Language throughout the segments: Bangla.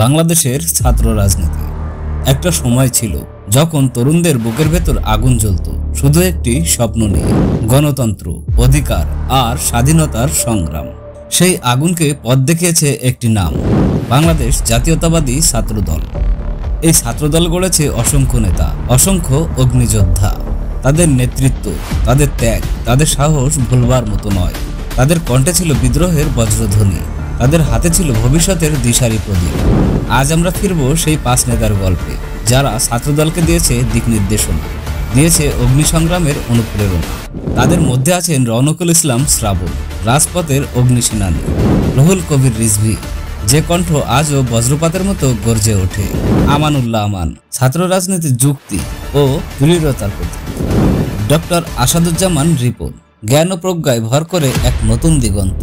বাংলাদেশের ছাত্র রাজনীতি একটা সময় ছিল যখন তরুণদের বুকের ভেতর আগুন জ্বলত শুধু একটি স্বপ্ন নিয়ে, গণতন্ত্র, অধিকার আর স্বাধীনতার সংগ্রাম। সেই আগুনকে পথ দেখিয়েছে একটি নাম, বাংলাদেশ জাতীয়তাবাদী ছাত্রদল। এই ছাত্রদল গড়েছে অসংখ্য নেতা, অসংখ্য অগ্নিযোদ্ধা। তাদের নেতৃত্ব, তাদের ত্যাগ, তাদের সাহস ভুলবার মতো নয়। তাদের কণ্ঠে ছিল বিদ্রোহের বজ্রধ্বনি, তাদের হাতে ছিল ভবিষ্যতের দিশারি প্রদীপ। আজ আমরা ফিরব সেই 5 নেতার গল্পে, যারা ছাত্রদলকে দিয়েছে দিক নির্দেশনা, দিয়েছে অগ্নিসংগ্রামের অনুপ্রেরণা। তাদের মধ্যে আছেন রওনকুল ইসলাম শ্রাবণ, রাজপথের অগ্নিসেনানী; রুহুল কবির রিজভী, যে কণ্ঠ আজও বজ্রপাতের মতো গর্জে ওঠে; আমানুল্লাহ আমান, ছাত্র রাজনীতির যুক্তি ও দৃঢ়তার প্রতীক; ডক্টর আসাদুজ্জামান রিপন, জ্ঞান ও প্রজ্ঞায় ভর করে এক নতুন দিগন্ত;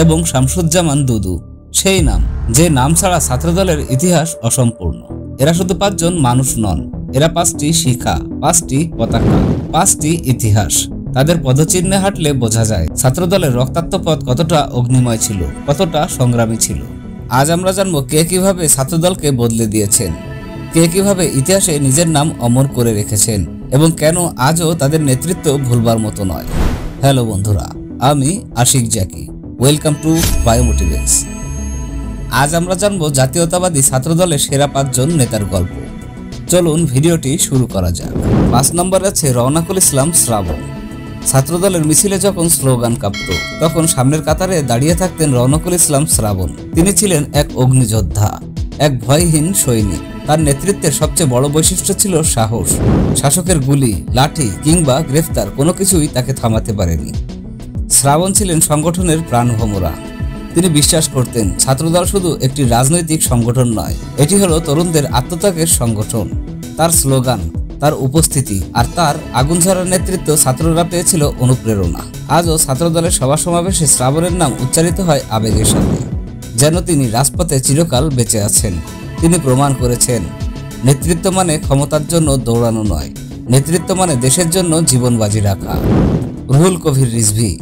এবং শামসুজ্জামান দুদু, সেই নাম যে নাম ছাড়া ছাত্রদলের ইতিহাস অসম্পূর্ণ। এরা শুধু 5 জন মানুষ নন, এরা 5টি শিখা, 5টি পতাকা, 5টি ইতিহাস। তাদের পদচিহ্নে হাঁটলে বোঝা যায় ছাত্রদলের রক্তাক্ত পথ কতটা অগ্নিময় ছিল, কতটা সংগ্রামী ছিল। আজ আমরা জানবো কে কিভাবে ছাত্রদলকে বদলে দিয়েছেন, কে কিভাবে ইতিহাসে নিজের নাম অমর করে রেখেছেন, এবং কেন আজও তাদের নেতৃত্ব ভুলবার মতো নয়। হ্যালো বন্ধুরা, আমি আশিক জাকি, ওয়েলকাম টু বায়োমোটিভেন্স। আজ আমরা জানবো জাতীয়তাবাদী ছাত্রদলের সেরা 5 জন নেতার গল্প। চলুন ভিডিওটি শুরু করা যাক। 5 নম্বরে আছে রওনকুল ইসলাম শ্রাবণ। ছাত্রদলের মিছিলে যখন স্লোগান কাঁপত, তখন সামনের কাতারে দাঁড়িয়ে থাকতেন রওনকুল ইসলাম শ্রাবণ। তিনি ছিলেন এক অগ্নিযোদ্ধা, এক ভয়হীন সৈনিক। তার নেতৃত্বের সবচেয়ে বড় বৈশিষ্ট্য ছিল সাহস। শাসকের গুলি, লাঠি কিংবা গ্রেফতার কোনো কিছুই তাকে থামাতে পারেনি। শ্রাবণ ছিলেন সংগঠনের প্রাণভোমরা। তিনি বিশ্বাস করতেন ছাত্রদল শুধু একটি রাজনৈতিক সংগঠন নয়, এটি হলো তরুণদের আত্মত্যাগের সংগঠন। তার স্লোগান, তার উপস্থিতি আর তার আগুনঝরা নেতৃত্ব ছাত্ররা পেয়েছিল অনুপ্রেরণা। আজও ছাত্রদলের সভা সমাবেশে শ্রাবণের নাম উচ্চারিত হয় আবেগের সাথে, যেন তিনি রাজপথে চিরকাল বেঁচে আছেন। তিনি প্রমাণ করেছেন নেতৃত্ব মানে ক্ষমতার জন্য দৌড়ানো নয়, নেতৃত্ব মানে দেশের জন্য জীবন বাজি রাখা। রুহুল কবির রিজভী।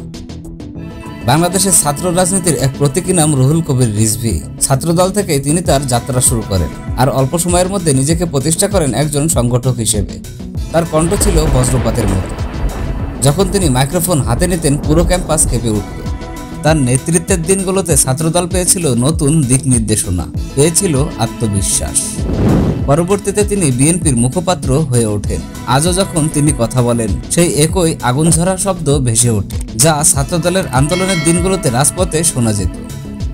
বাংলাদেশের ছাত্র রাজনীতির এক প্রতীকী নাম রুহুল কবির রিজভী। ছাত্রদল থেকে তিনি তার যাত্রা শুরু করেন আর অল্প সময়ের মধ্যে নিজেকে প্রতিষ্ঠা করেন একজন সংগঠক হিসেবে। তার কণ্ঠ ছিল বজ্রপাতের মতো। যখন তিনি মাইক্রোফোন হাতে নিতেন, পুরো ক্যাম্পাস কেঁপে উঠত। তার নেতৃত্বের দিনগুলোতে ছাত্রদল পেয়েছিল নতুন দিক নির্দেশনা, পেয়েছিল আত্মবিশ্বাস। পরবর্তীতে তিনি বিএনপির মুখপাত্র হয়ে ওঠেন। আজও যখন তিনি কথা বলেন, সেই একই আগুনঝরা শব্দ ভেসে ওঠে, যা ছাত্রদলের আন্দোলনের দিনগুলোতে রাজপথে শোনা যেত।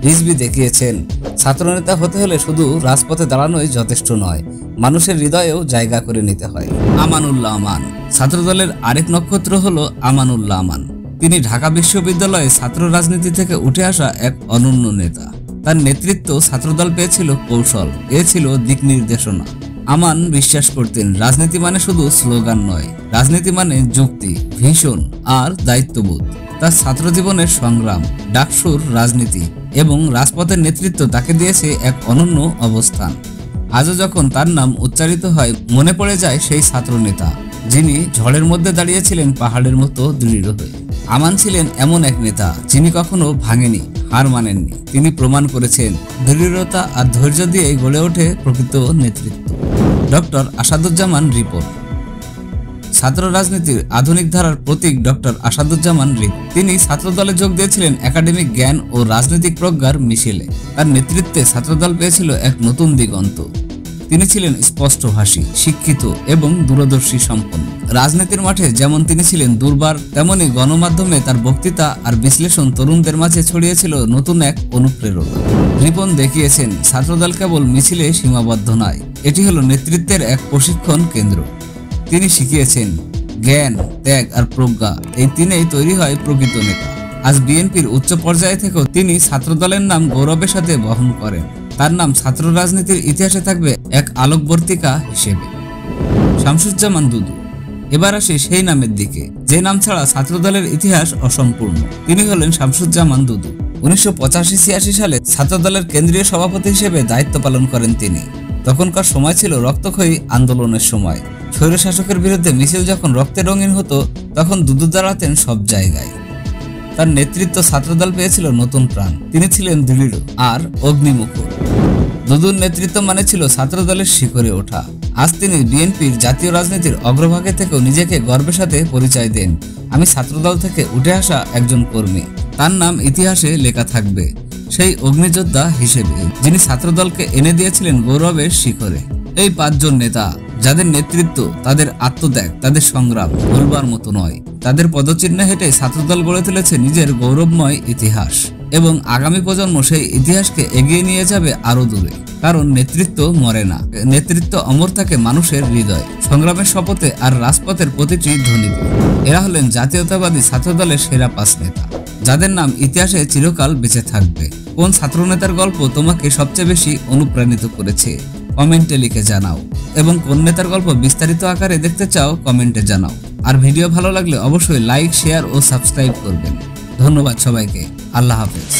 রিজভী দেখিয়েছেন ছাত্রনেতা হতে হলে শুধু রাজপথে দাঁড়ানোই যথেষ্ট নয়, মানুষের হৃদয়েও জায়গা করে নিতে হয়। আমানুল্লাহ আমান। ছাত্রদলের আরেক নক্ষত্র হলো আমানুল্লাহ আমান। তিনি ঢাকা বিশ্ববিদ্যালয়ে ছাত্র রাজনীতি থেকে উঠে আসা এক অনন্য নেতা। তার নেতৃত্ব ছাত্রদল পেয়েছিল কৌশল, পেয়েছিল দিক নির্দেশনা। আমান বিশ্বাস করতেন রাজনীতি মানে শুধু স্লোগান নয়, রাজনীতি মানে যুক্তি, ভিশন আর দায়িত্ববোধ। তার ছাত্র জীবনের সংগ্রাম, ডাকসুর রাজনীতি এবং রাজপথের নেতৃত্ব তাকে দিয়েছে এক অনন্য অবস্থান। আজও যখন তার নাম উচ্চারিত হয়, মনে পড়ে যায় সেই ছাত্র নেতা যিনি ঝড়ের মধ্যে দাঁড়িয়েছিলেন পাহাড়ের মতো দৃঢ় হয়ে। আমান ছিলেন এমন এক নেতা যিনি কখনো ভাঙেনি, হার মানেননি। তিনি প্রমাণ করেছেন দৃঢ়তা আর ধৈর্য দিয়ে গড়ে ওঠে প্রকৃত নেতৃত্ব। ডক্টর আসাদুজ্জামান রিপন। ছাত্র রাজনীতির আধুনিক ধারার প্রতীক ডক্টর আসাদুজ্জামান রিপন। তিনি ছাত্রদলে যোগ দিয়েছিলেন একাডেমিক জ্ঞান ও রাজনৈতিক প্রজ্ঞার মিশেলে। তার নেতৃত্বে ছাত্রদল পেয়েছিল এক নতুন দিগন্ত। তিনি ছিলেন স্পষ্টভাষী, শিক্ষিত এবং দূরদর্শী সম্পন্ন। রাজনীতির মাঠে যেমন তিনি ছিলেন দুর্বার, তেমনি গণমাধ্যমে তার বক্তৃতা আর বিশ্লেষণ তরুণদের মাঝে ছড়িয়েছিল নতুন এক অনুপ্রেরণা। রিপন দেখিয়েছেন ছাত্রদল কেবল মিছিলে সীমাবদ্ধ নয়, এটি হলো নেতৃত্বের এক প্রশিক্ষণ কেন্দ্র। তিনি শিখিয়েছেন জ্ঞান, ত্যাগ আর প্রজ্ঞা, এই তিনেই তৈরি হয় প্রকৃত নেতা। আজ বিএনপির উচ্চ পর্যায়ে থেকেও তিনি ছাত্রদলের নাম গৌরবের সাথে বহন করেন। তার নাম ছাত্র রাজনীতির ইতিহাসে থাকবে এক আলোকবর্তিকা হিসেবে। শামসুজ্জামান দুদু। এবার আসি সেই নামের দিকে যে নাম ছাড়া ছাত্রদলের ইতিহাস অসম্পূর্ণ। তিনি হলেন শামসুজ্জামান দুদু। 1985-86 সালে ছাত্রদলের কেন্দ্রীয় সভাপতি হিসেবে দায়িত্ব পালন করেন তিনি। তখনকার সময় ছিল রক্তক্ষয়ী আন্দোলনের সময়। স্বৈরশাসকের বিরুদ্ধে মিছিল যখন রক্তে রঙিন হতো, তখন দুদু দাঁড়াতেন সব জায়গায়। তার নেতৃত্ব ছাত্রদল পেয়েছিল নতুন প্রাণ। তিনি ছিলেন দৃঢ় আর অগ্নিমুখ। দুদুর নেতৃত্ব মানে ছিল ছাত্রদলের শিখরে ওঠা। আজ তিনি বিএনপির জাতীয় রাজনীতির অগ্রভাগে থেকেও নিজেকে গর্বের সাথে পরিচয় দেন, আমি ছাত্রদল থেকে উঠে আসা একজন কর্মী। তার নাম ইতিহাসে লেখা থাকবে সেই অগ্নিযোদ্ধা হিসেবে যিনি ছাত্রদলকে এনে দিয়েছিলেন গৌরবের শিখরে। এই 5 জন নেতা যাদের নেতৃত্ব, তাদের আত্মত্যাগ, তাদের সংগ্রাম ভুলবার মতো নয়। তাদের পদচিহ্নে হেঁটে ছাত্রদল গড়ে তুলেছে নিজের গৌরবময় ইতিহাস এবং আগামী প্রজন্ম সেই ইতিহাসকে এগিয়ে নিয়ে যাবে আরো দূরে। কারণ নেতৃত্ব মরে না, নেতৃত্ব অমর থাকে মানুষের হৃদয়, সংগ্রামের শপথে আর রাজপথের প্রতিটি ধ্বনিতে। এরা হলেন জাতীয়তাবাদী ছাত্রদলের সেরা 5 নেতা, যাদের নাম ইতিহাসে চিরকাল বেঁচে থাকবে। কোন ছাত্রনেতার গল্প তোমাকে সবচেয়ে বেশি অনুপ্রাণিত করেছে কমেন্টে লিখে জানাও, এবং কোন নেতার গল্প বিস্তারিত আকারে দেখতে চাও কমেন্টে জানাও। আর ভিডিও ভালো লাগলে অবশ্যই লাইক, শেয়ার ও সাবস্ক্রাইব করবেন। ধন্যবাদ সবাইকে। আল্লাহ হাফেজ।